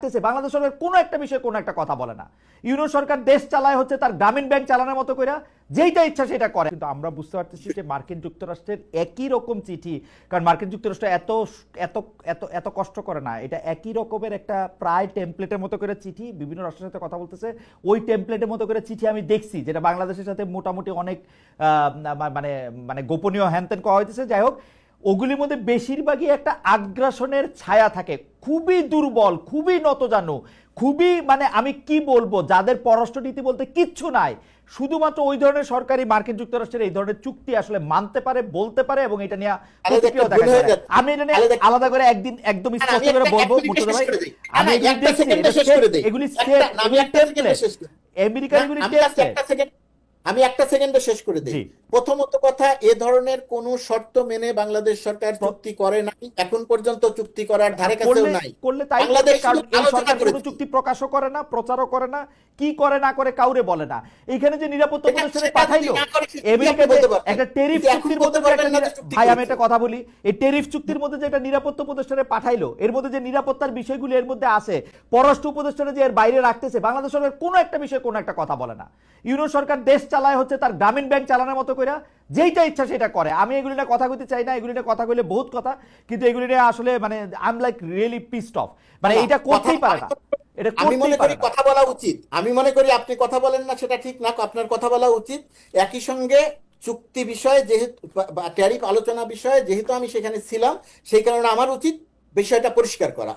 রাখতেছে, বাংলাদেশ সরকার কোনো একটা বিষয়ে কোনো একটা কথা বলে না। ইউনিয়ন সরকার দেশ চালায় হচ্ছে তার গ্রামীণ ব্যাংক চালানোর মতো করে, যেইটা ইচ্ছা সেটা করে। কিন্তু আমরা বুঝতে পারতেছি যে মার্কিন যুক্তরাষ্ট্রের একই রকম চিঠি, কারণ মার্কিন যুক্তরাষ্ট্র এত এত এত এত কষ্ট করে না, এটা একই রকমের একটা প্রায় টেমপ্লেটের মতো করে চিঠি বিভিন্ন রাষ্ট্রের সাথে কথা বলতেছে। ওই টেমপ্লেটের মতো করে চিঠি আমি দেখছি, যেটা বাংলাদেশের সাথে মোটামুটি অনেক মানে মানে গোপনীয় হ্যানত্যান করা হইতেছে। যাই হোক, ওগুলির মধ্যে বেশিরভাগই একটা আগ্রাসনের ছায়া থাকে, খুবই দুর্বল, খুবই নতজানু, খুবই মানে আমি কি বলবো, যাদের পররাষ্ট্রনীতি বলতে কিচ্ছু নাই। শুধুমাত্র ওই ধরনের সরকারি মার্কিন যুক্তরাষ্ট্রের এই ধরনের চুক্তি আসলে মানতে পারে, বলতে পারে, এবং এটা নিয়ে প্রতিক্রিয়া দেখা যায়। আমি এটা নিয়ে আলাদা করে একদিন একদম স্পষ্ট করে বলবো মুর্তজা ভাই, আমি এগুলি আমেরিকার এগুলি টেমপ্লেট। আমি একটা সেকেন্ডে শেষ করে দিই। প্রথমত কথা, এ ধরনের কোন শর্ত মেনে বাংলাদেশ সরকার চুক্তি করে নাই, এখন পর্যন্ত চুক্তি করার ধারে কাছেও নাই। করলে তাই বাংলাদেশ সরকার কোনো চুক্তি প্রকাশও করে না, প্রচারও করে না, কি করে না করে কাউরে বলে না। এইখানে যে নিরাপত্তা প্রতিষ্ঠানে পাঠাইলো আমেরিকা, একটা টেরিফ চুক্তির মধ্যে, ভাই আমি একটা কথা বলি, এই টেরিফ চুক্তির মধ্যে যে একটা নিরাপত্তা প্রতিষ্ঠানে পাঠাইলো, এর মধ্যে যে নিরাপত্তার বিষয়গুলো এর মধ্যে আছে, পররাষ্ট্র উপদেষ্টারা যে এর বাইরে রাখতেছে, বাংলাদেশ সরকার কোনো একটা বিষয়ে কোনো একটা কথা বলে না। ইউনিয়ন সরকার দেশ চালায় হচ্ছে তার গ্রামীণ ব্যাংক চালানোর মতো করে, যেইটা ইচ্ছা সেটা করে। আমি এগুলি নিয়ে কথা কইতে চাই না, এগুলি নিয়ে কথা কইলে বহুত কথা, কিন্তু এগুলি নিয়ে আসলে মানে I am like really pissed of, মানে এটা করতেই পারে না। এটা আমি মনে করি কথা বলা উচিত, আমি মনে করি আপনি কথা বলেন না সেটা ঠিক না, আপনার কথা বলা উচিত। একই সঙ্গে চুক্তি বিষয়ে যেহেতু, ট্যারিফ আলোচনা বিষয়ে যেহেতু আমি সেখানে ছিলাম, সেই কারণে আমার উচিত বিষয়টা পরিষ্কার করা।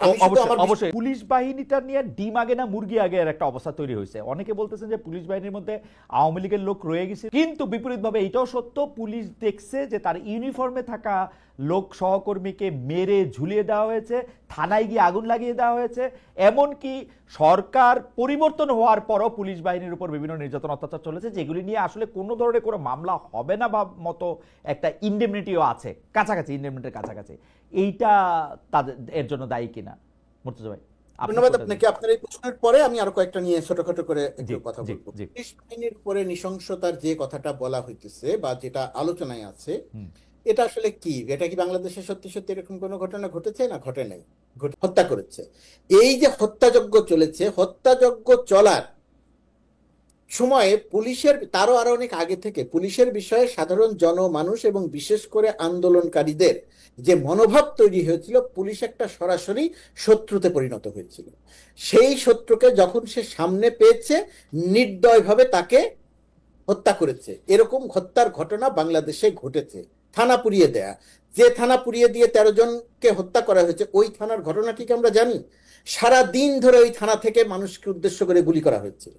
অবশ্যই পুলিশ বাহিনীটা নিয়ে ডিম আগে না মুরগি আগে এর একটা অবস্থা তৈরি হয়েছে। অনেকে বলতেছেন যে পুলিশ বাহিনীর মধ্যে আওয়ামী লীগের লোক রয়ে গেছে, কিন্তু বিপরীতভাবে এটাও সত্য, পুলিশ দেখছে যে তার ইউনিফর্মে থাকা লোক সহকর্মীকে মেরে ঝুলিয়ে দেওয়া হয়েছে, থানায় গিয়ে আগুন লাগিয়ে দেওয়া হয়েছে। এমনকি সরকার পরিবর্তন হওয়ার পরও পুলিশ বাহিনীর উপর বিভিন্ন নির্যাতন অত্যাচার চলেছে, যেগুলি নিয়ে আসলে কোনো ধরনের কোনো মামলা হবে না বা মতো একটা ইনডেমনিটিও আছে, কাছাকাছি, ইনডেমনিটির কাছাকাছি। এইটা তাদের এর জন্য দায়ী কিনা মুর্তজা ভাই? ধন্যবাদ আপনাকে। আপনার এই প্রশ্নের পরে আমি আরো কয়েকটা নিয়ে ছোটখাটো করে একটু কথা বলবো। পুলিশ বাহিনীর উপরে নৃশংসতার যে কথাটা বলা হইতেছে বা যেটা আলোচনায় আছে, এটা আসলে কি? এটা কি বাংলাদেশে সত্যি সত্যি এরকম কোনো ঘটনা ঘটেছে? না ঘটে নাই, হত্যা করেছে। এই যে হত্যাযজ্ঞ চলেছে, হত্যাযজ্ঞ চলার সময়ে পুলিশের, তারও আরো অনেক আগে থেকে পুলিশের বিষয়ে সাধারণ জনমানুষ এবং বিশেষ করে আন্দোলনকারীদের যে মনোভাব তৈরি হয়েছিল, পুলিশ একটা সরাসরি শত্রুতে পরিণত হয়েছিল। সেই শত্রুকে যখন সে সামনে পেয়েছে, নির্দয়ভাবে তাকে হত্যা করেছে। এরকম হত্যার ঘটনা বাংলাদেশে ঘটেছে। থানা পুড়িয়ে দেয়া, যে থানা পুড়িয়ে দিয়ে 13 জনকে হত্যা করা হয়েছে, ওই থানার ঘটনাটি কি আমরা জানি? সারা দিন ধরে ওই থানা থেকে মানুষকে উদ্দেশ্য করে গুলি করা হয়েছিল,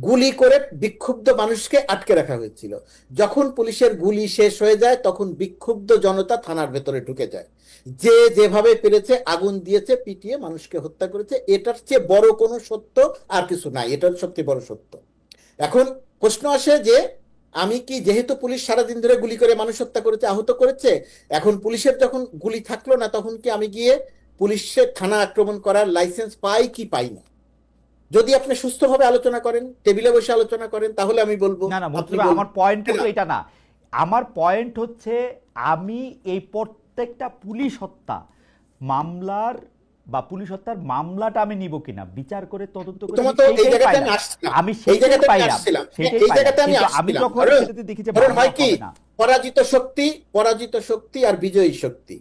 গুলি করে বিক্ষুব্ধ মানুষকে আটকে রাখা হয়েছিল। যখন পুলিশের গুলি শেষ হয়ে যায়, তখন বিক্ষুব্ধ জনতা থানার ভেতরে ঢুকে যায়, যে যেভাবে পেরেছে আগুন দিয়েছে, পিটিয়ে মানুষকে হত্যা করেছে। এটার চেয়ে বড় কোনো সত্য আর কিছু নাই, এটার সবচেয়ে বড় সত্য। এখন প্রশ্ন আসে যে আমি কি, যেহেতু পুলিশ সারাদিন ধরে গুলি করে মানুষ হত্যা করেছে, আহত করেছে, এখন পুলিশের যখন গুলি থাকলো না, তখন কি আমি গিয়ে পুলিশের থানা আক্রমণ করার লাইসেন্স পাই কি পাই না? যদি আপনি সুস্থভাবে আলোচনা করেন, টেবিলে বসে আলোচনা করেন, তাহলে আমি বলবো। না না, আমার পয়েন্ট কিন্তু এটা না। আমার পয়েন্ট হচ্ছে, আমি এই প্রত্যেকটা পুলিশ হত্যা মামলার বা পুলিশ হত্যার মামলাটা আমি নিব কিনা বিচার করে তদন্ত করে, আমি সেটাই পাইলাম, আমি যখন দেখি যে হয় কি, পরাজিত শক্তি আর বিজয়ী শক্তি।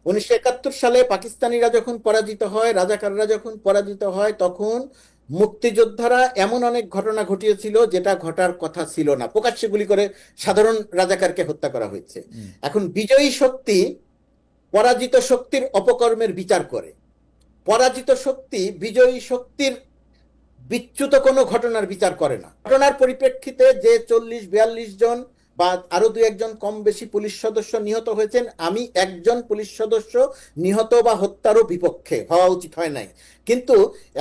1971 সালে পাকিস্তানিরা যখন পরাজিত হয়, রাজাকাররা যখন পরাজিত হয়, তখন মুক্তিযোদ্ধারা এমন অনেক ঘটনা ঘটিয়েছিল যেটা ঘটার কথা ছিল না, প্রকাশ্যে গুলি করে সাধারণ রাজাকারকে হত্যা করা হয়েছে। এখন বিজয়ী শক্তি পরাজিত শক্তির অপকর্মের বিচার করে, পরাজিত শক্তি বিজয়ী শক্তির বিচ্যুত কোনো ঘটনার বিচার করে না। ঘটনার পরিপ্রেক্ষিতে যে 40-42 জন বা আরো 2-1 জন কম বেশি পুলিশ সদস্য নিহত হয়েছেন, আমি একজন পুলিশ সদস্য নিহত বা হত্যারও বিপক্ষে, হওয়া উচিত হয় নাই। কিন্তু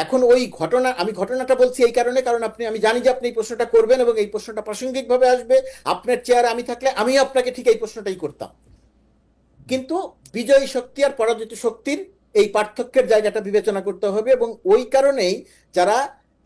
এখন ওই ঘটনা, আমি ঘটনাটা বলছি এই কারণে, কারণ আমি জানি যে আপনি এই প্রশ্নটা করবেন এবং এই প্রশ্নটা প্রাসঙ্গিকভাবে আসবে। আপনার চেয়ারে আমি থাকলে আমিও আপনাকে ঠিক এই প্রশ্নটাই করতাম। কিন্তু বিজয়ী শক্তি আর পরাজিত শক্তির এই পার্থক্যের জায়গাটা বিবেচনা করতে হবে, এবং ওই কারণেই যারা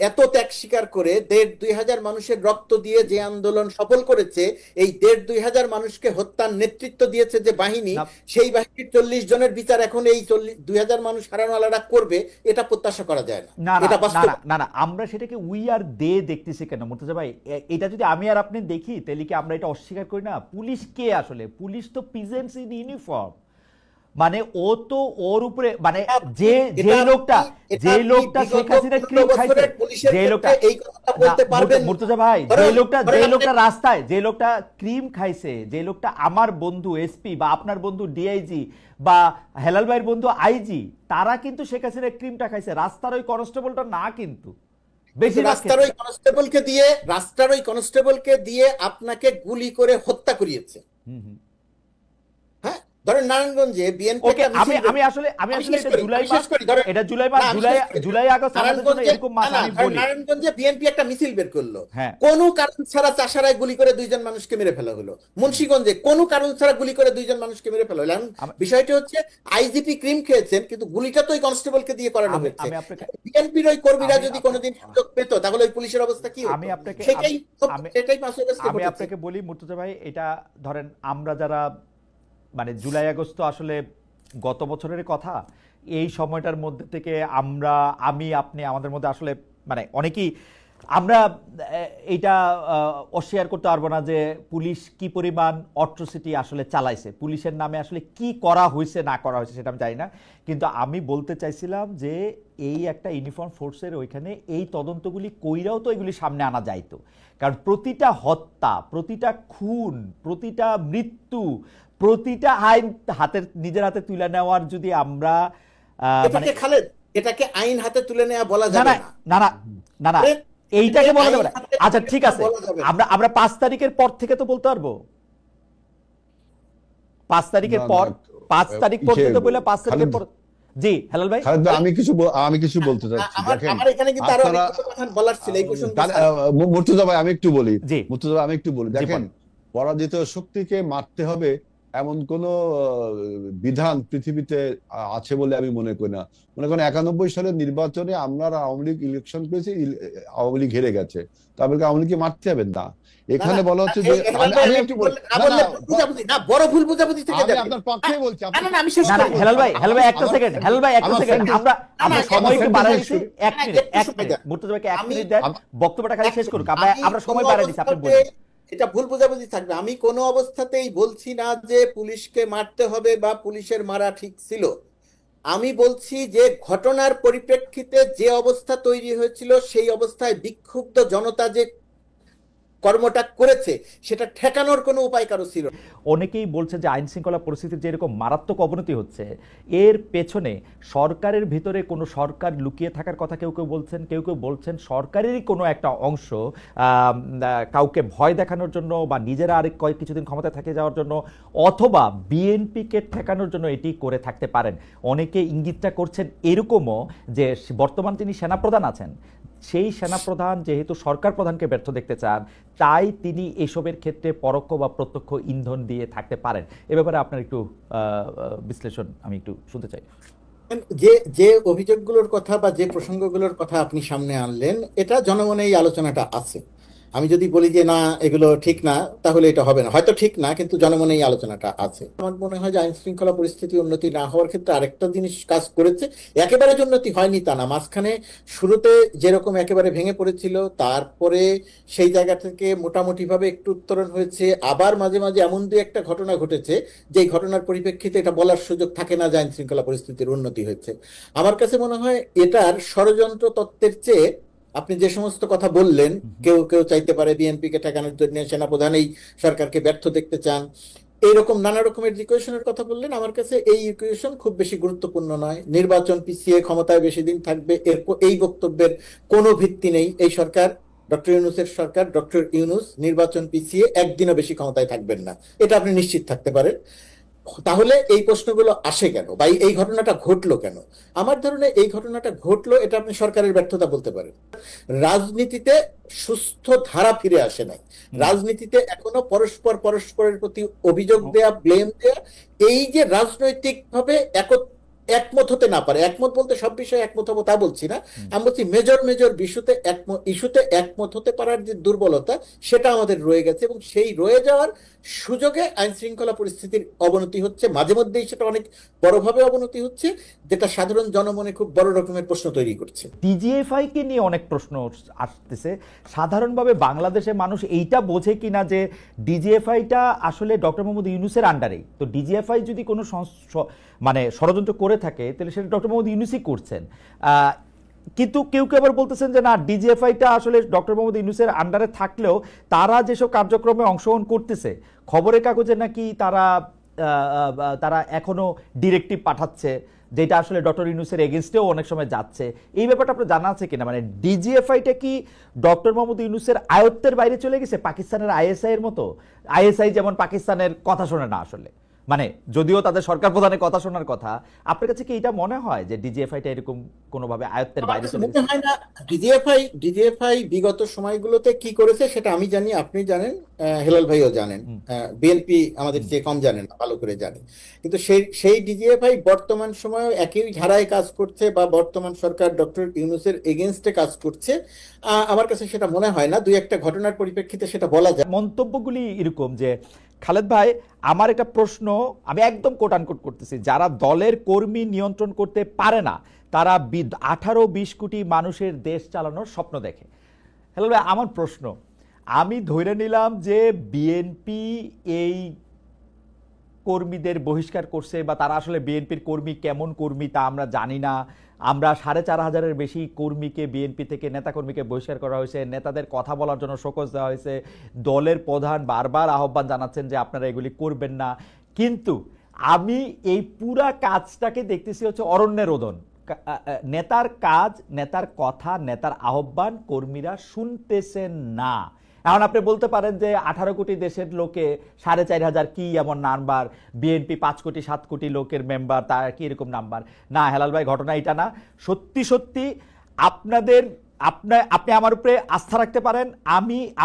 এত ত্যাগ স্বীকার করে ১,৫০০ মানুষের রক্ত দিয়ে যে আন্দোলন সফল করেছে, এই ১,৫০০ মানুষকে হত্যার নেতৃত্ব দিয়েছে যে বাহিনী, সেই বাহিনীর ৪০ জনের বিচার এখন এই ২,০০০ মানুষ হারানোওয়ালারা করবে, এটা প্রত্যাশা করা যায় না। এটা বাস্তব না, আমরা সেটাকে উই আর দে দেখতেছি কেন মুর্তজা ভাই? এটা যদি আমি আর আপনি দেখি তাহলে কি আমরা এটা অস্বীকার করি না? পুলিশ কে আসলে? পুলিশ তো পিজেন্টস ইন ইউনিফর্ম। মানে ও তো ওর উপরে মানে যে লোকটা শেখ হাসিনা ক্রিম খাইছে, যে লোকটা মুর্তজা ভাই, যে লোকটা রাস্তায়, যে লোকটা ক্রিম খাইছে, যে লোকটা আমার বন্ধু এসপি বা আপনার বন্ধু ডিআইজি বা হেলাল ভাইয়ের বন্ধু আইজি, তারা কিন্তু শেখ হাসিনা ক্রিমটা খাইছে, রাস্তার ওই কনস্টেবলটা না। কিন্তু রাস্তার ওই কনস্টেবলকে দিয়ে আপনাকে গুলি করে হত্যা করিয়েছে। ধরেন নারায়ণগঞ্জে বিএনপি, নারায়ণগঞ্জে বিএনপি একটা মিছিল বের করলো, কোন কারণ ছাড়া চাষারায় গুলি করে ২ জন মানুষকে মেরে ফেলা হলো। মুন্সিগঞ্জে কোন কারণ ছাড়া গুলি করে ২ জন মানুষকে মেরে ফেলা হলো। বিষয়টি হচ্ছে আইজিপি ক্রিম খেয়েছেন, কিন্তু গুলিটা তো ওই কনস্টেবলকে দিয়ে করানো হয়েছে। বিএনপির ওই কর্মীরা যদি কোনোদিন সুযোগ পেত তাহলে ওই পুলিশের অবস্থা কি হতো? আমি আপনাকে বলি মুর্তজা ভাই, এটা ধরেন আমরা যারা মানে জুলাই আগস্ট তো আসলে গত বছরের কথা, এই সময়টার মধ্যে থেকে আমি আপনি আমাদের মধ্যে আসলে মানে অনেকেই আমরা এইটা অস্বীকার করতে পারবো না যে পুলিশ কি পরিমাণ অট্রোসিটি আসলে চালাইছে, পুলিশের নামে আসলে কি করা হয়েছে না করা হয়েছে সেটা আমি জানি না। কিন্তু আমি বলতে চাইছিলাম যে এই একটা ইউনিফর্ম ফোর্সের ওইখানে এই তদন্তগুলি কইরাও তো এগুলি সামনে আনা যাইতো। কারণ প্রতিটা হত্যা, প্রতিটা খুন, প্রতিটা মৃত্যু, প্রতিটা আইন নিজের হাতে তুলে নেওয়ার যদি আমরা এটাকে আইন হাতে তুলে নেওয়া বলা যাবে না, এইটাকে বলা যাবে না। আচ্ছা ঠিক আছে, আমরা ৫ তারিখের পর থেকে তো বলতে পারবো। ৫ তারিখের পর, ৫ তারিখ পর্যন্ত বলে ৫ তারিখের পর। জি হেলাল ভাই, আমি কিছু বলতে চাচ্ছি। আমার এখানে কিন্তু আরো অনেক কথা বলার ছিল এই প্রসঙ্গে। মুর্তজা ভাই আমি একটু বলি, দেখেন পরাজিত শক্তিকে মারতে হবে এমন কোন বিধান পৃথিবীতে আছে বলে আমি মনে করি না। মনে করেন ৯১ সালের নির্বাচনে আমরা আওয়ামী লীগ ইলেকশন করেছি, আওয়ামী লীগ হেরে গেছে, তারপরে আওয়ামী লীগকে মারতে হবেন না। এখানে বলা হচ্ছে যে বড় ভুল বুঝাবুঝি থেকে যাবে। আপনার পক্ষে বলছি। হেলাল ভাই একটা সেকেন্ড, আমরা সময় একটু বাড়াই দিচ্ছি, ১ মিনিট মুর্তজা ভাইকে ১ মিনিট দেন, বক্তব্যটা খালি শেষ করুক, আমরা সময় বাড়াই দিচ্ছি, আপনি বলুন। এটা ভুল বোঝাবুঝি থাকবে। আমি কোনো অবস্থাতেই বলছি না যে পুলিশকে মারতে হবে বা পুলিশের মারা ঠিক ছিল। আমি বলছি যে ঘটনার পরিপ্রেক্ষিতে যে অবস্থা তৈরি হয়েছিল, সেই অবস্থায় বিক্ষুব্ধ জনতা যে কর্মটা করেছে সেটা ঠেকানোর কোনো উপায় কারো ছিল। অনেকেই বলছে যে আইন শৃঙ্খলা পরিস্থিতির যে এরকম মারাত্মক অবনতি হচ্ছে, এর পেছনে সরকারের ভিতরে কোনো সরকার লুকিয়ে থাকার কথা কেউ কেউ বলছেন, কেউ কেউ বলছেন সরকারেরই কোনো একটা অংশ কাউকে ভয় দেখানোর জন্য বা নিজেরা আরেক কিছুদিন ক্ষমতায় থেকে যাওয়ার জন্য অথবা বিএনপিকে ঠেকানোর জন্য এটি করে থাকতে পারেন। অনেকে ইঙ্গিতটা করছেন এরকমও যে বর্তমান তিনি সেনাপ্রধান আছেন, সেই সেনাপ্রধান যেহেতু সরকার প্রধানকে ব্যর্থ দেখতে চান, তাই তিনি এসবের ক্ষেত্রে পরোক্ষ বা প্রত্যক্ষ ইন্ধন দিয়ে থাকতে পারেন। এ ব্যাপারে আপনার একটু বিশ্লেষণ আমি একটু শুনতে চাই। যে অভিযোগগুলোর কথা বা যে প্রসঙ্গগুলোর কথা আপনি সামনে আনলেন, এটা জনমনে এই আলোচনাটা আছে। আমি যদি বলি যে না এগুলো ঠিক না, তাহলে এটা হবে না। হয়তো ঠিক না, কিন্তু জনমনে এই আলোচনাটা আছে। আমার মনে হয় যে আইন শৃঙ্খলা পরিস্থিতি উন্নতি না হওয়ার ক্ষেত্রে আরেকটা জিনিস কাজ করেছে। একেবারে যে উন্নতি হয়নি তা না, মাঝখানে শুরুতে যেরকম একেবারে ভেঙে পড়েছিল, তারপরে সেই জায়গা থেকে মোটামুটি ভাবে একটু উত্তরণ হয়েছে। আবার মাঝে মাঝে এমন দু একটা ঘটনা ঘটেছে যে ঘটনার পরিপ্রেক্ষিতে এটা বলার সুযোগ থাকে না যে আইন শৃঙ্খলা পরিস্থিতির উন্নতি হয়েছে। আমার কাছে মনে হয় এটার ষড়যন্ত্র তত্ত্বের চেয়ে আপনি যে সমস্ত কথা বললেন, কেউ কেউ চাইতে পারে বিএনপিকে ঠেকানোর জন্য সেনাপ্রধান এই সরকারকে ব্যর্থ দেখতে চান, এইরকম নানা রকমের ইকুয়েশনের কথা বললেন। আমার কাছে এই ইকুয়েশন খুব বেশি গুরুত্বপূর্ণ নয়। নির্বাচন পিছিয়ে ক্ষমতায় বেশি দিন থাকবে, এই বক্তব্যের কোনো ভিত্তি নেই। এই সরকার, ডক্টর ইউনূসের সরকার, ডক্টর ইউনূস নির্বাচন পিছিয়ে একদিনও বেশি ক্ষমতায় থাকবেন না, এটা আপনি নিশ্চিত থাকতে পারেন। তাহলে এই প্রশ্নগুলো আসে কেন বা এই ঘটনাটা ঘটলো কেন? আমার ধারণা এই ঘটনাটা ঘটলো, এটা আপনি সরকারের ব্যর্থতা বলতে পারেন। রাজনীতিতে সুস্থ ধারা ফিরে আসে নাই। রাজনীতিতে এখনো পরস্পরের প্রতি অভিযোগ দেয়া, ব্লেম দেয়া, এই যে রাজনৈতিক ভাবে একমত হতে না পারে, একমত বলতে সব বিষয়ে একমত হবো তা বলছি না, আমি বলছি মেজর মেজর ইস্যুতে একমত হতে পারার যে দুর্বলতা সেটা আমাদের রয়ে গেছে, এবং সেই রয়ে যাওয়ার সুযোগে আইন শৃঙ্খলা পরিস্থিতির অবনতি হচ্ছে, মাঝে মধ্যেই সেটা অনেক বড়ভাবে অবনতি হচ্ছে, যেটা সাধারণ জনমনে খুব বড় রকমের প্রশ্ন তৈরি করছে। ডিজিএফআই কে নিয়ে অনেক প্রশ্ন আসতেছে। সাধারণভাবে বাংলাদেশের মানুষ এইটা বোঝে কিনা যে ডিজিএফআইটা আসলে ডক্টর মোহাম্মদ ইউনূসের আন্ডারেই, তো ডিজিএফআই যদি কোনো মানে ষড়যন্ত্র করে থাকে তাহলে সেটা ডক্টর মোহাম্মদ ইউনূসই করছেন। কিন্তু কেউ কেউ আবার বলতেছেন যে না, ডিজিএফআইটা আসলে ডক্টর মোহাম্মদ ইউনূসের আন্ডারে থাকলেও তারা যেসব কার্যক্রমে অংশগ্রহণ করতেছে, খবরের কাগজে নাকি তারা এখনো ডিরেক্টিভ পাঠাচ্ছে, যেটা আসলে ডক্টর ইউনূসের এগেনস্টেও অনেক সময় যাচ্ছে। এই ব্যাপারটা আপনার জানা আছে কিনা? মানে ডিজিএফআইটা কি ডক্টর মোহাম্মদ ইউনূসের আয়ত্তের বাইরে চলে গেছে, পাকিস্তানের আইএসআই এর মতো? আইএসআই যেমন পাকিস্তানের কথা শোনে না আসলে, মানে যদিও তাদের সরকার প্রধানের কথা শোনার কথা, আপনার কাছে কি এটা মনে হয় যে ডিজিএফআইটা এরকম কোনোভাবে আয়ত্তের বাইরে চলে গেছে? মনে হয় না। ডিজিএফআই বিগত সময়গুলোতে কি করেছে সেটা আমি জানি, আপনি জানেন, হেলাল ভাইও জানেন, বিএনপি আমাদের চেয়ে কম জানেন না, ভালো করে জানে। কিন্তু সেই ডিজিএফআই বর্তমান সময়ে একই ধারায় কাজ করছে বা বর্তমান সরকার ডক্টর ইউনূসের এগেনস্টে কাজ করছে, আমার কাছে সেটা মনে হয় না। দুই একটা ঘটনার পরিপ্রেক্ষিতে সেটা বলা যায়। মন্তব্যগুলি এরকম যে, খালেদ ভাই আমার একটা প্রশ্ন, আমি একদম কোট আনকোট করতেছি, যারা দলের কর্মী নিয়ন্ত্রণ করতে পারে না তারা 18-20 কোটি মানুষের দেশ চালানোর স্বপ্ন দেখে। হ্যালো ভাই, আমার প্রশ্ন, আমি ধরে নিলাম যে বিএনপি এই কর্মীদের বহিষ্কার করছে, বা তারা আসলে বিএনপির কর্মী কেমন কর্মী তা আমরা জানি না। আমরা 4,500-এর বেশি কর্মীকে, বিএনপি থেকে নেতাকর্মীকে বহিষ্কার করা হয়েছে, নেতাদের কথা বলার জন্য শোকজ দেওয়া হয়েছে, দলের প্রধান বারবার আহ্বান জানাচ্ছেন যে আপনারা এগুলি করবেন না। কিন্তু আমি এই পুরা কাজটাকে দেখতেছি হচ্ছে অরণ্যের রোদন। নেতার কাজ, নেতার কথা, নেতার আহ্বান কর্মীরা শুনতেছেন না। এখন আপনি বলতে পারেন যে 18 কোটি দেশের লোকে 4,500 কি এমন নাম্বার, বিএনপি 5 কোটি 7 কোটি লোকের মেম্বার, তার কি এরকম নাম্বার? না হেলাল ভাই, ঘটনা এটা না। সত্যি সত্যি আপনি আমার উপরে আস্থা রাখতে পারেন।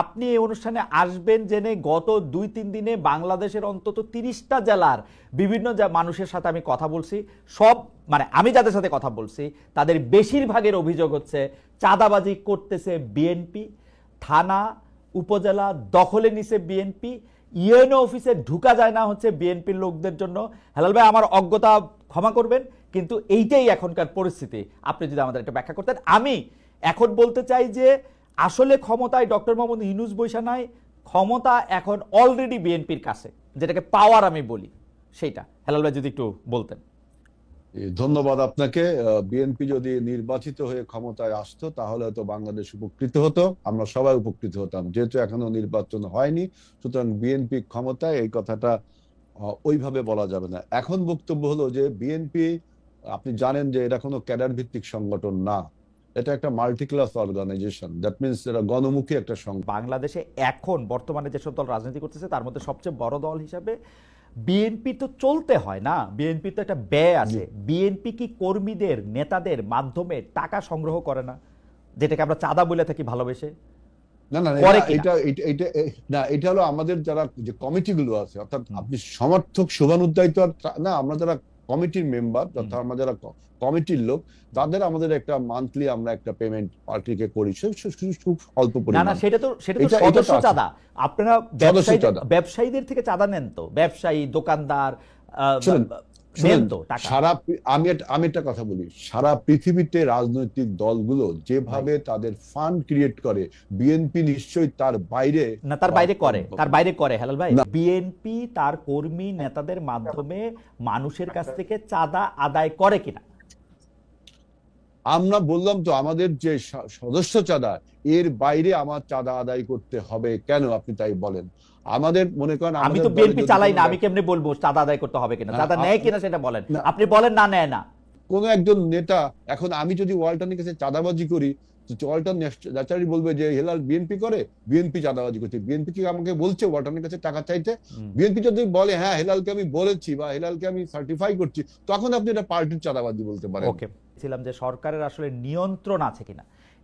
আপনি এই অনুষ্ঠানে আসবেন জেনে গত 2-3 দিনে বাংলাদেশের অন্তত 30টা জেলার বিভিন্ন মানুষের সাথে আমি কথা বলছি। সব মানে আমি যাদের সাথে কথা বলছি তাদের বেশিরভাগের অভিযোগ হচ্ছে চাঁদাবাজি করতেছে বিএনপি, থানা উপজেলা দখলে নিছে বিএনপি, ইউএনও অফিসে ঢুকা যায় না হচ্ছে বিএনপির লোকদের জন্য। হেলাল ভাই, আমার অজ্ঞতা ক্ষমা করবেন, কিন্তু এইটাই এখনকার পরিস্থিতি। আপনি যদি আমাদের একটা ব্যাখ্যা করতেন। আমি এখন বলতে চাই যে আসলে ক্ষমতায় ডক্টর মোহাম্মদ ইউনূস বৈশা নাই, ক্ষমতা এখন অলরেডি বিএনপির কাছে, যেটাকে পাওয়ার আমি বলি সেইটা। হেলাল ভাই যদি একটু বলতেন। ধন্যবাদ আপনাকে। বিএনপি যদি নির্বাচিত হয়ে ক্ষমতায় আসতো তাহলে হয়তো বাংলাদেশ উপকৃত হতো, আমরা সবাই উপকৃত হতাম। যেহেতু এখনো নির্বাচন হয়নি, সুতরাং বিএনপি ক্ষমতায়, এই কথাটা ওইভাবে বলা যাবে না। এখন বক্তব্য হলো যে বিএনপি, আপনি জানেন যে এটা কোনো ক্যাডার ভিত্তিক সংগঠন না, এটা একটা multi class organisation. That means এটা গণমুখী একটা সংগঠন। বাংলাদেশে এখন বর্তমানে যেসব দল রাজনীতি করতেছে তার মধ্যে সবচেয়ে বড় দল হিসাবে বিএনপি তো চলতে হয় না, বিএনপি তো একটা ব্যয় আছে। বিএনপি কি কর্মীদের, নেতাদের মাধ্যমে টাকা সংগ্রহ করে না, যেটাকে আমরা চাঁদা বলে থাকি ভালোবেসে? না না, এটা হলো আমাদের যারা যে কমিটিগুলো আছে, অর্থাৎ আপনি সমর্থক শুভানুধ্যায়িত না, আমরা যারা কমিটির মেম্বার, অর্থাৎ আমরা যারা কমিটির লোক, তাদের আমাদের একটা মান্থলি আমরা একটা পেমেন্ট পার্টিকে করি, খুব অল্প পরিমাণ। না না, সেটা তো সদস্য চাঁদা। আপনারা ব্যবসায়ীদের থেকে চাঁদা নেন তো, ব্যবসায়ী দোকানদার নেন তো টাকা। আমি একটা কথা বলি, সারা পৃথিবীতে রাজনৈতিক দলগুলো যেভাবে তাদের ফান্ড ক্রিয়েট করে, বিএনপি নিশ্চয়ই তার বাইরে না, তার বাইরে করে হেলাল ভাই। বিএনপি তার কর্মী নেতাদের মাধ্যমে মানুষের কাছ থেকে চাঁদা আদায় করে কিনা? আমরা বললাম তো, আমাদের যে সদস্য চাঁদা, এর বাইরে আমার চাঁদা আদায় করতে হবে কেন, আপনি তাই বলেন। আমাদের মনে করেন, আমি তো বিএনপি চালাই না, আমি কেমনে বলবো চাঁদা আদায় করতে হবে কিনা? চাঁদা নেয় কিনা সেটা বলেন। আপনি বলেন না নেয় না। কোন একজন নেতা, এখন আমি যদি ওয়ালটনের কাছে চাঁদাবাজি করি, ওয়ালটন ন্যাচারালি বলবে যে হেলাল বিএনপি করে, বিএনপি চাঁদাবাজি করছে। বিএনপি কি আমাকে বলছে ওয়ালটনের কাছে টাকা চাইতে? বিএনপি যদি বলে হ্যাঁ হেলালকে আমি বলেছি বা হেলালকে আমি সার্টিফাই করছি, তখন আপনি এটা পার্টির চাঁদাবাজি বলতে পারেন। ওকে, ছিলাম যে সরকারের আসলে নিয়ন্ত্রণ আছে কিনা,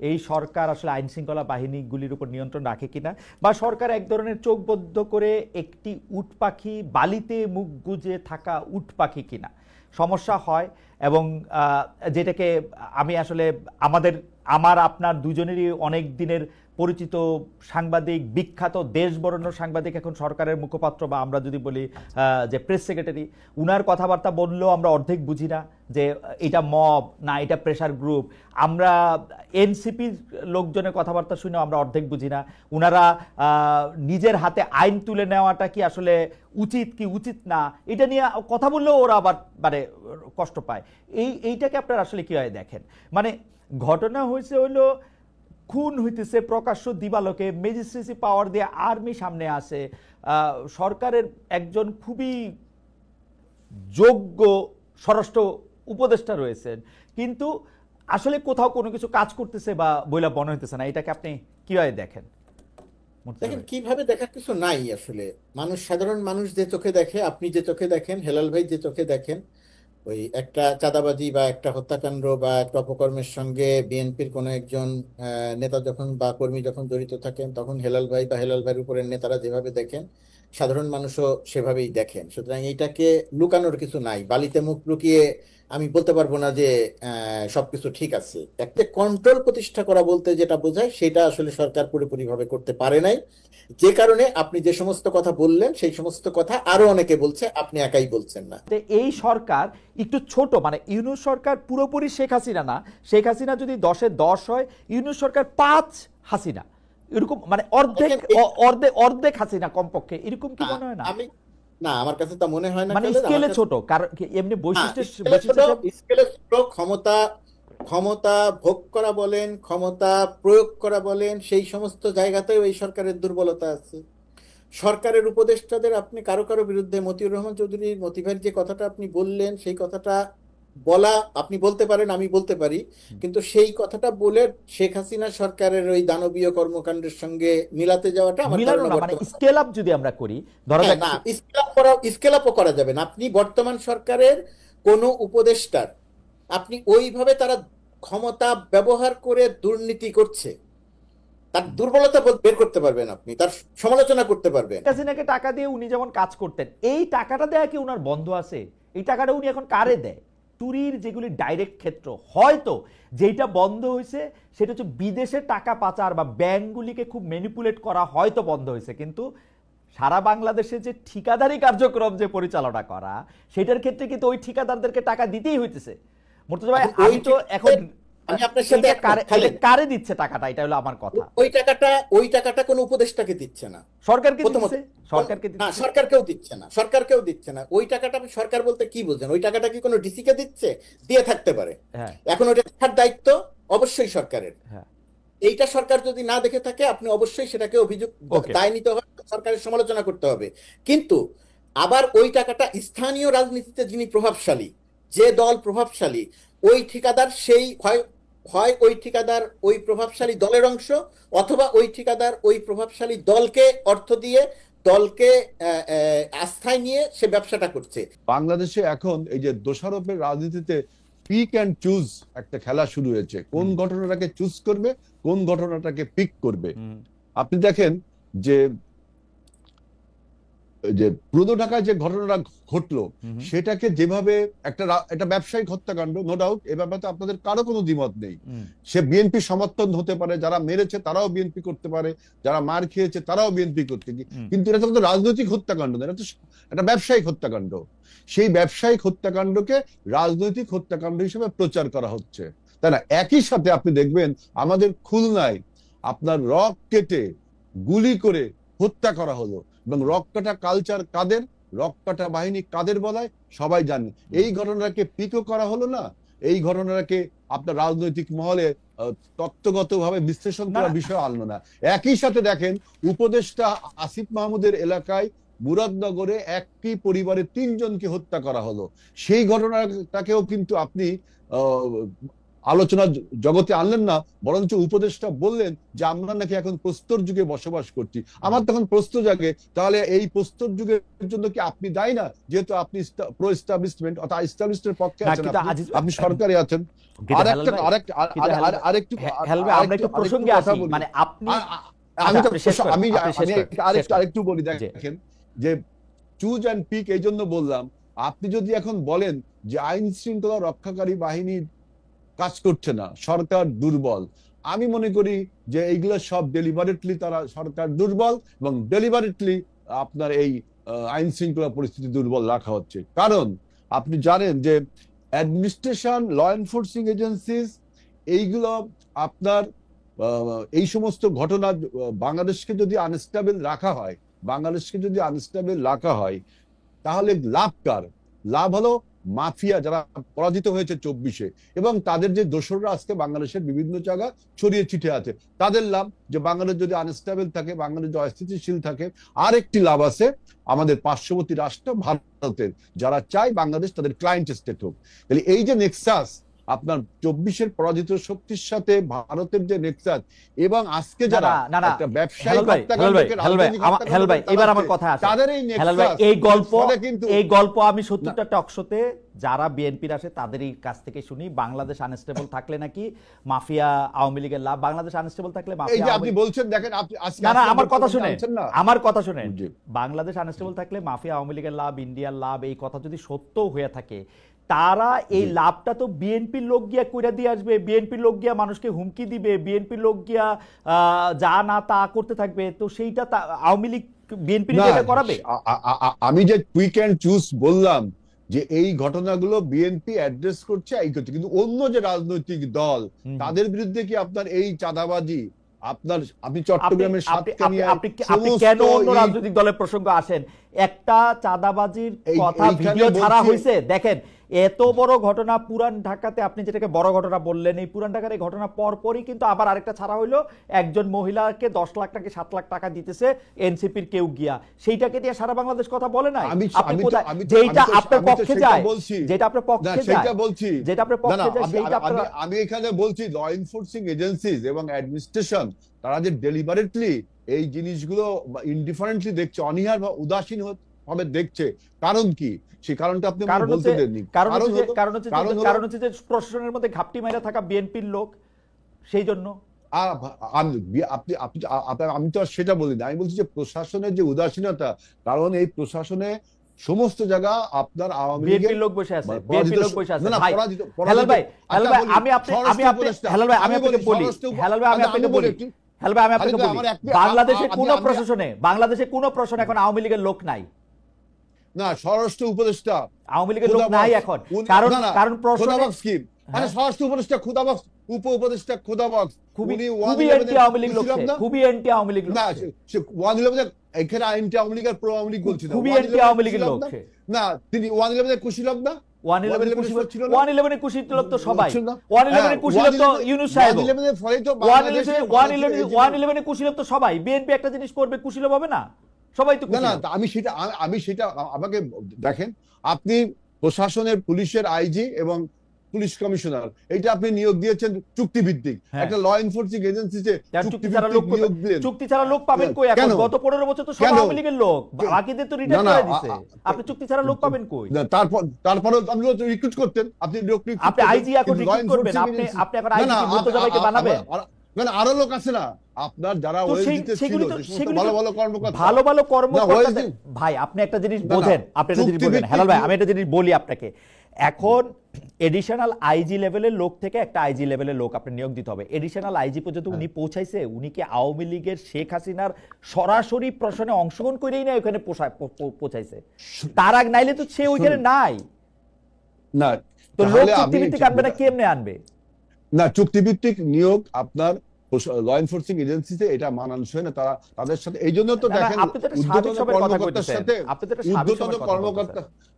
এই সরকার আসলে আইন শৃঙ্খলা বাহিনীগুলির উপর নিয়ন্ত্রণ রাখে কিনা, বা সরকার এক ধরনের চোখ বদ্ধ করে একটি উট পাখি, বালিতে মুখ গুজে থাকা উট পাখি কিনা। সমস্যা হয় এবং যেটাকে আমি আসলে আমার আপনার দুজনেরই অনেক দিনের পরিচিত সাংবাদিক, বিখ্যাত দেশ বরেণ্য সাংবাদিক, এখন সরকারের মুখপাত্র বা আমরা যদি বলি যে প্রেস সেক্রেটারি, উনার কথাবার্তা বললেও আমরা অর্ধেক বুঝি না যে এটা মব না এটা প্রেশার গ্রুপ। আমরা এনসিপির লোকজনের কথাবার্তা শুনেও আমরা অর্ধেক বুঝি না। উনারা নিজের হাতে আইন তুলে নেওয়াটা কি আসলে উচিত কি উচিত না এটা নিয়ে কথা বললেও ওরা আবার মানে কষ্ট পায়। এইটাকে আপনারা আসলে কীভাবে দেখেন? মানে ঘটনা হয়েছে হলো খুন হইতেছে প্রকাশ্য দিবালোকে, ম্যাজিস্ট্রেসি পাওয়ার দিয়ে আর্মি সামনে আসে, সরকারের একজন খুবই যোগ্য স্বরাষ্ট্র উপদেষ্টা রয়েছেন, কিন্তু আসলে কোথাও কোনো কিছু কাজ করতেছে বা বইলা মনে হইতেছে না। এটাকে আপনি কিভাবে দেখেন? দেখেন, কিভাবে দেখার কিছু নাই আসলে। সাধারণ মানুষ যে চোখে দেখে, আপনি যে চোখে দেখেন, হেলাল ভাই যে চোখে দেখেন, ওই একটা চাঁদাবাজি বা একটা হত্যাকাণ্ড বা একটা অপকর্মের সঙ্গে বিএনপির কোনো একজন নেতা যখন বা কর্মী যখন জড়িত থাকেন, তখন হেলাল ভাই বা হেলাল ভাইয়ের উপরের নেতারা যেভাবে দেখেন, সাধারণ মানুষও সেভাবেই দেখেন। সুতরাং এইটাকে লুকানোর কিছু নাই। বালিতে মুখ লুকিয়ে আমি বলতে পারবো না যে সবকিছু ঠিক আছে। একটা কন্ট্রোল প্রতিষ্ঠা করা বলতে যেটা বোঝায়, সেটা আসলে সরকার পুরোপুরিভাবে করতে পারে নাই। যে কারণে আপনি যে সমস্ত কথা বললেন, সেই সমস্ত কথা আরো অনেকে বলছে, আপনি একাই বলছেন না। এই সরকার একটু ছোট, মানে ইউনূস সরকার পুরোপুরি শেখ হাসিনা না। শেখ হাসিনা যদি 10-এ 10 হয়, ইউনূস সরকার 5 হাসিনা, এরকম মানে অর্ধেক হাসিনা কমপক্ষে, এরকম কি মনে হয় না? না, আমার কাছে তা মনে হয় না। মানে স্কেলে ছোট, কারণ এমনি বৈশিষ্ট্য স্কেলে ছোট, ক্ষমতা ভোগ করা বলেন, ক্ষমতা প্রয়োগ করা বলেন, সেই সমস্ত জায়গাতেও এই সরকারের দুর্বলতা আছে। সরকারের উপদেষ্টাদের আপনি কারো কারো বিরুদ্ধে, মতিউর রহমান চৌধুরীর, মতিভাইয়ের যে কথাটা আপনি বললেন, সেই কথাটা বলা আপনি বলতে পারেন, আমি বলতে পারি, কিন্তু সেই কথাটা বলে শেখ হাসিনা সরকারের ওই দানবীয় কর্মকাণ্ডের সঙ্গে মিলাতে যাওয়াটা আমার ধারণা মানে স্কেল আপ যদি আমরা করি, ধরা যাক না, স্কেল আপও করা যাবে না। আপনি বর্তমান সরকারের কোন উপদেষ্টার আপনি ওইভাবে তারা ক্ষমতা ব্যবহার করে দুর্নীতি করছে, তার দুর্বলতা বের করতে পারবেন, আপনি তার সমালোচনা করতে পারবেন। হাসিনাকে টাকা দিয়ে উনি যেমন কাজ করতেন, এই টাকাটা দেয়া কি উনার বন্ধ আছে? এই টাকাটা উনি এখন কারে দেয়? চুরির যেগুলি ডাইরেক্ট ক্ষেত্র, হয়তো যেটা বন্ধ হয়েছে সেটা হচ্ছে বিদেশে টাকা পাচার বা ব্যাংকগুলিকে খুব ম্যানিপুলেট করা হয়তো বন্ধ হয়েছে, কিন্তু সারা বাংলাদেশে যে ঠিকাদারি কার্যক্রম যে পরিচালনা করা, সেটার ক্ষেত্রে কিন্তু ওই ঠিকাদারদেরকে টাকা দিতেই হইতেছে। মুর্তজা ভাই, আমি তো এখন আমি আপনার সাথে কারে দিচ্ছে টাকাটা, এটা হলো আমার কথা। ওই টাকাটা কোনো উপদেষ্টাকে দিচ্ছে না, সরকারকেও দিচ্ছে না। ওই টাকাটা সরকার বলতে কি বলছেন? ওই টাকাটা কি কোনো ডিসি কে দিচ্ছে? দিয়ে থাকতে পারে। এখন ওটা দেখার দায়িত্ব অবশ্যই সরকারের। এইটা সরকার যদি না দেখে থাকে, আপনি অবশ্যই সেটাকে অভিযোগ দায় নিতে হবে, সরকারের সমালোচনা করতে হবে। কিন্তু আবার ওই টাকাটা স্থানীয় রাজনীতিতে যিনি প্রভাবশালী, যে দল প্রভাবশালী, ওই ঠিকাদার সেই হয় ওই ঠিকাদার ওই প্রভাবশালী দলের অংশ, অথবা ওই ঠিকাদার ওই প্রভাবশালী দলকে অর্থ দিয়ে, দলকে আস্থায় নিয়ে সে ব্যবসাটা করছে। বাংলাদেশে এখন এই যে দোষারোপের রাজনীতিতে পিক অ্যান্ড চুজ একটা খেলা শুরু হয়েছে। কোন ঘটনাটাকে চুজ করবে, কোন ঘটনাটাকে পিক করবে। আপনি দেখেন যে পূর্ব ঢাকায় যে ঘটনাটা ঘটলো, সেটাকে যেভাবে একটা ব্যবসায়িক হত্যাকাণ্ড, নো ডাউট, এ ব্যাপারে আপনাদের কারো কোনো দ্বিমত নেই। সে বিএনপি সমর্থন হতে পারে, যারা মেরেছে তারাও বিএনপি করতে পারে, যারা মার খেয়েছে তারাও বিএনপি করতে, কিন্তু এটা তো রাজনৈতিক হত্যাকাণ্ড না, এটা তো একটা ব্যবসায়িক হত্যাকাণ্ড। সেই ব্যবসায়িক হত্যাকাণ্ডকে রাজনৈতিক হত্যাকাণ্ড হিসেবে প্রচার করা হচ্ছে, তাই না? একই সাথে আপনি দেখবেন আমাদের খুলনায় আপনার রক কেটে গুলি করে হত্যা করা হলো, এবং রক কাটা কালচার কাদের, রক কাটা বাহিনী কাদের বলায় সবাই জানে। এই ঘটনাকে পিকও করা হলো না, এই ঘটনাকে আপনার রাজনৈতিক মহলে তত্ত্বগতভাবে বিশ্লেষণ করার বিষয় আনলো না। একই সাথে দেখেন উপদেষ্টা আসিফ মাহমুদের এলাকায় মুরাদনগরে একটি পরিবারের 3 জনকে হত্যা করা হলো। সেই ঘটনাটাকেও কিন্তু আপনি আলোচনা জগতে আনলেন না, বরঞ্চ উপদেষ্টা বললেন যে আমরা নাকি এখন প্রস্তর যুগে বসবাস করছি। আমার তখন প্রশ্ন জাগে, তাহলে এই প্রস্তর যুগের জন্য কি আপনি দায়ী না? যেহেতু আপনি প্রো এস্টাবলিশমেন্ট অথবা এস্টাবলিশমেন্টের পক্ষে আছেন, আপনি সরকারে আছেন। আরেকটু বলি, দেখেন যে চুজ অ্যান্ড পিক এই জন্য বললাম আপনি যদি এখন বলেন যে আইন শৃঙ্খলা রক্ষাকারী বাহিনী কাজ করছে না, সরকার দুর্বল, আমি মনে করি যে এইগুলো সব ডেলিভারেটলি তারা সরকার দুর্বল এবং ডেলিভারেটলি আপনার এই আইন শৃঙ্খলা পরিস্থিতি দুর্বল রাখা হচ্ছে। কারণ আপনি জানেন যে অ্যাডমিনিস্ট্রেশন, ল এনফোর্সিং এজেন্সিস, এইগুলো আপনার এই সমস্ত ঘটনা বাংলাদেশকে যদি আনস্টেবল রাখা হয়, তাহলে লাভ কার? লাভ হলো মাফিয়া যারা পরাজিত হয়েছে 24-এ এবং তাদের যে দোসররা আজকে বাংলাদেশের বিভিন্ন জায়গা ছড়িয়ে ছিটে আছে, তাদের লাভ যে বাংলাদেশ যদি আনস্টেবল থাকে, বাংলাদেশ যদি অস্থিতিশীল থাকে। আরেকটি লাভ আছে আমাদের পার্শ্ববর্তী রাষ্ট্র ভারতের, যারা চায় বাংলাদেশ তাদের ক্লায়েন্ট স্টেট হোক। তাহলে এই যে নেক্সাস, আপনার 24-এর পরাজিত শক্তির সাথে ভারতের যে নেক্সাস, এবং আজকে যারা একটা ব্যবসায়িক এবার আমার কথা আছে, তাদের এই গল্প আমি ৭০টা টকশোতে যারা বিএনপির আসে তাদেরই কাছ থেকে শুনি। বাংলাদেশ আনস্টেবল থাকলে নাকি মাফিয়া আওয়ামী লীগের লাভ, বাংলাদেশ আনস্টেবল থাকলে মাফিয়া। আপনি বলছেন, দেখেন আমার কথা শুনেন, বাংলাদেশ আনস্টেবল থাকলে মাফিয়া আওয়ামী লীগের লাভ, ইন্ডিয়ার লাভ, এই কথা যদি সত্য হয়ে থাকে, তারা এই লাভটা তো বিএনপির লোক গিয়া কইরা দিয়ে আসবে, বিএনপির লোক গিয়া মানুষকে হুমকি দিবে, বিএনপির লোক গিয়া যা না তা করতে থাকবে, তো সেইটা আওয়ামী লীগ বিএনপির করাবে। আমি যে কুইক এন্ড চুজ বললাম যে এই ঘটনাগুলো বিএনপি অ্যাড্রেস করছে, এই করছে, কিন্তু অন্য যে রাজনৈতিক দল তাদের বিরুদ্ধে কি আপনার এই চাঁদাবাজি, আপনি চট্টগ্রামের আপনি কেন অন্য রাজনৈতিক দলের প্রসঙ্গ আসেন? একটা চাঁদাবাজির কথা ভিডিও ছাড়া হয়েছে, দেখেন এত বড় ঘটনা পুরান ঢাকাতে, আপনি যেটাকে বড় ঘটনা বললেন, এই পুরান ঢাকার এই ঘটনা পরপরই কিন্তু আবার আরেকটা ছাড়া হইলো, একজন মহিলাকে 10 লাখ টাকা 7 লাখ টাকা দিতেছে এনসিপির কেউ গিয়া, সেইটাকে দিয়ে সারা বাংলাদেশ কথা বলে নাই। যেটা আপনার পক্ষে যায়, যেটা আপনার পক্ষে যায়, যেটা আপনার পক্ষে যায়, আমি এখানে বলছি ল এনফোর্সিং এজেন্সিজ এবং অ্যাডমিনিস্ট্রেশন তারা যে ডেলিভারেটলি এই জিনিসগুলো ইনডিফারেন্টলি দেখছে, অনীহার বা উদাসীন ভাবে দেখছে, কারণ কি? সেই কারণটা আপনি বলতে দেননি। কারণ হচ্ছে যে প্রশাসনের মধ্যে ঘাপটি মাইরা থাকা বিএনপির লোক, সেই জন্য। আমি তো আর সেটা বলি না, আমি বলছি যে প্রশাসনের যে উদাসীনতা, কারণ এই প্রশাসনে সমস্ত জায়গা আপনার আওয়ামী লীগের লোক বসে আছে, বিএনপি লোক বসে আছে। হেলাল ভাই আমি আপনাকে বলি, বাংলাদেশে কোন প্রশাসনে এখন আওয়ামী লীগের লোক নাই না, স্বরাষ্ট্র উপদেষ্টা আওয়ামী লীগের লোক নাই এখন, কারণ স্কিম মানে স্বরাষ্ট্র উপদেষ্টা খুদাবক্স, উপ উপদেষ্টা খুদাবক্স, খুবই অ্যান্টি আওয়ামী লীগ লোক, খুবই অ্যান্টি আওয়ামী লীগ না, 111 এখানে অ্যান্টি আওয়ামী লীগ আর প্রো আওয়ামী লীগ বলছি না, খুবই অ্যান্টি আওয়ামী লীগের লোক না, তিনি 111 কুশীলব না, 111 কুশীলব তো সবাই, 111 কুশীলব তো ইউনূস সাহেব, 111 কুশীলব তো সবাই। বিএনপি একটা জিনিস করবে, কুশীলব হবে না? সবাই তো না, আমি সেটা আমাকে দেখেন, আপনি প্রশাসনের পুলিশের আইজি এবং পুলিশ কমিশনার, এটা আপনি নিয়োগ দিয়েছেন চুক্তিভিত্তিক, একটা ল এনফোর্সিং এজেন্সিতে চুক্তি ছাড়া লোক পাবেন কই? এখন গত 15 বছর তো সব আওয়ামী লীগের লোক, বাকিদের তো রিটায়ার করে দিয়েছে, আপনি চুক্তি ছাড়া লোক পাবেন কই? তারপরে আপনি রিক্রুট করতেন, আপনি আইজি এখন রিক্রুট করবেন, আপনি এখন আইজি মুর্তজা ভাইকে বানাবেন? আরো লোক আছে না আপনার যারা ভালো ভালো কর্মকর্তা। ভাই আপনি একটা জিনিস বোঝেন, হেলাল ভাই আমি একটা জিনিস বলি আপনাকে, এখন এডিশনাল আইজি লেভেলের লোক থেকে একটা আইজি লেভেলের লোক আপনি নিয়োগ দিতে হবে। এডিশনাল আইজি পর্যন্ত উনি পৌঁছাইছে? উনি কি আওয়ামী লীগের শেখ হাসিনার সরাসরি প্রশ্নে অংশগ্রহণ করেই না ওখানে পৌঁছাইছে? তার আগ নাইলে তো সে ওইখানে নাই না, তো লোক চুক্তিভিত্তিক আনবে না, কেমনে আনবে? না, চুক্তিভিত্তিক নিয়োগ আপনার ল এনফোর্সিং এজেন্সিতে এটা মানানসই না, তাদের সাথে এই জন্য তো দেখেন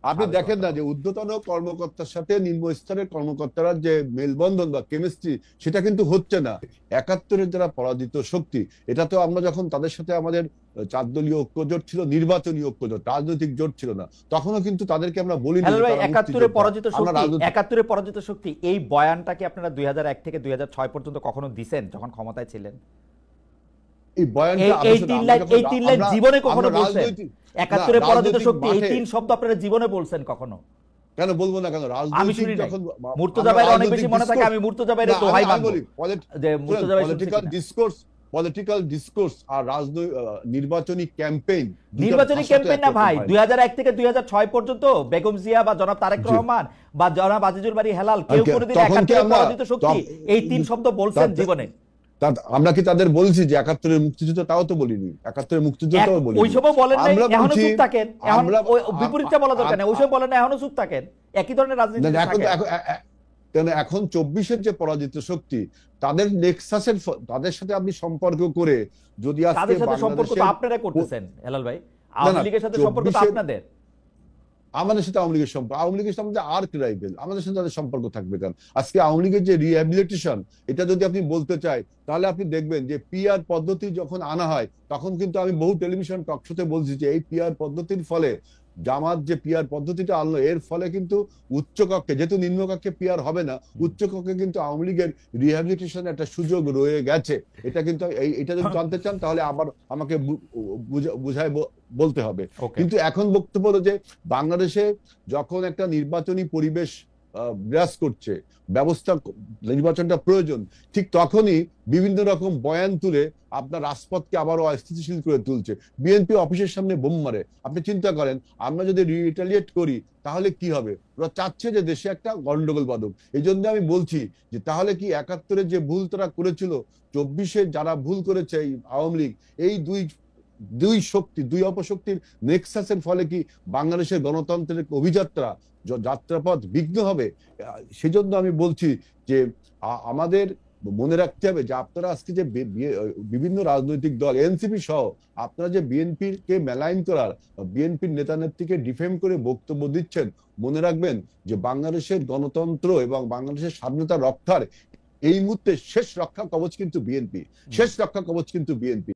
আপনি দেখেন না যে ঊর্ধ্বতন কর্মকর্তার সাথে নিম্ন স্তরের কর্মকর্তারা যে মেলবন্ধন বা কেমিস্ট্রি, সেটা কিন্তু হচ্ছে না। ৭১-এর যারা পরাজিত শক্তি, এটা তো আমরা যখন তাদের সাথে আমাদের 4 দলীয় ঐক্যজোট ছিল, নির্বাচনী ঐক্যজোট, রাজনৈতিক জোট ছিল না, তখনও কিন্তু তাদেরকে আমরা বলি ৭১-এর পরাজিত শক্তি, এই বয়ানটাকে আপনারা 2001 থেকে 2006 পর্যন্ত কখনো দিছেন যখন ক্ষমতায় ছিলেন? এই বয়ানটা এই তিন লাইন জীবনে কখনো বলছেন? ৭১-এর পরাজিত শক্তি, এই 3 শব্দ আপনারা জীবনে বলছেন কখনো? কেন বলবো না, কেন? রাজনৈতিক যখন মুর্তজা ভাইয়ের অনেক বেশি মনে থাকে, আমি মুর্তজা ভাইয়ের দোহাই মানবো যে মুর্তজা ভাই পলিটিক্যাল ডিসকোর্স পলিটিক্যাল ডিসকোর্স আর নির্বাচনী ক্যাম্পেইন না ভাই, 2001 থেকে 2006 পর্যন্ত বেগম জিয়া বা জনাব তারেক রহমান বা জনাব আজিজুল বারী হেলাল কেউ কোনোদিন একাত্তরের পরাজিত শক্তি এই 3 শব্দ বলছেন জীবনে? আমরা কি তাদের বলছি যে 71-এর মুক্তিযুদ্ধ? তাও তো বলিনি। 71-এর মুক্তিযুদ্ধও বলিনি। ওই সময় বলেন নাই, এখনো চুপ থাকেন। এখন বিপরীতটা বলা দরকার নেই। ওই সময় বলেন না, এখনো চুপ থাকেন। একই ধরনের রাজনীতি কেন এখন 24-এর যে পরাজিত শক্তি তাদের নেক্সাসের তাদের সাথে আপনি সম্পর্ক করে যদি আজকে তাদের সাথে সম্পর্ক তো আপনারা করতেছেন হেলাল ভাই, আওয়ামী লীগের সাথে সম্পর্ক তো আপনাদের। আমাদের সাথে আওয়ামী লীগের সম্পর্ক, আওয়ামী লীগের সাথে আর্ক রাইভেল, আমাদের সাথে তাদের সম্পর্ক থাকবে কেন? আজকে আওয়ামী লীগের যে রিহ্যাবিলিটেশন, এটা যদি আপনি বলতে চাই তাহলে আপনি দেখবেন যে পিআর পদ্ধতি যখন আনা হয় তখন কিন্তু আমি বহু টেলিভিশন টক শোতে বলছি যে এই পিআর পদ্ধতির ফলে জামাত যে পিআর পদ্ধতিটা আনলো এর ফলে কিন্তু উচ্চকক্ষে, যেহেতু নিম্নকক্ষে পিআর হবে না, উচ্চকক্ষে কিন্তু আওয়ামী লীগের রিহ্যাবিলিটেশনের একটা সুযোগ রয়ে গেছে। এটা কিন্তু এটা যদি জানতে চান তাহলে আবার আমাকে বুঝায় বলতে হবে। কিন্তু এখন বক্তব্য হলো যে বাংলাদেশে যখন একটা নির্বাচনী পরিবেশ বিরাজ করছে, ব্যবস্থা নির্বাচনটা প্রয়োজন, ঠিক তখনই বিভিন্ন রকম বয়ান তুলে আপনার রাজপথকে আবারও অস্থিতিশীল করে তুলছে। বিএনপি অফিসের সামনে বোম মারে। আপনি চিন্তা করেন আমরা যদি রিটালিয়েট করি তাহলে কি হবে? ওরা চাচ্ছে যে দেশে একটা গন্ডগোল বাঁধুক। এই জন্য আমি বলছি যে তাহলে কি 71-এ যে ভুল তারা করেছিল, 24-এ যারা ভুল করেছে এই আওয়ামী লীগ, এই দুই শক্তি, দুই অপশক্তির নেক্সাসের ফলে কি বাংলাদেশের গণতন্ত্রের অভিযাত্রা, যাত্রাপথ বিঘ্ন হবে? সেজন্য আমি বলছি যে আমাদের মনে রাখতে হবে যে আপনারা আজকে যে বিভিন্ন রাজনৈতিক দল এনসিপি সহ আপনারা যে বিএনপির কে মেলাইন করার, বিএনপির নেতা নেত্রীকে ডিফেম করে বক্তব্য দিচ্ছেন, মনে রাখবেন যে বাংলাদেশের গণতন্ত্র এবং বাংলাদেশের স্বাধীনতা রক্ষার এই মুহূর্তে শেষ রক্ষা কবচ কিন্তু বিএনপি, শেষ রক্ষা কবচ কিন্তু বিএনপি।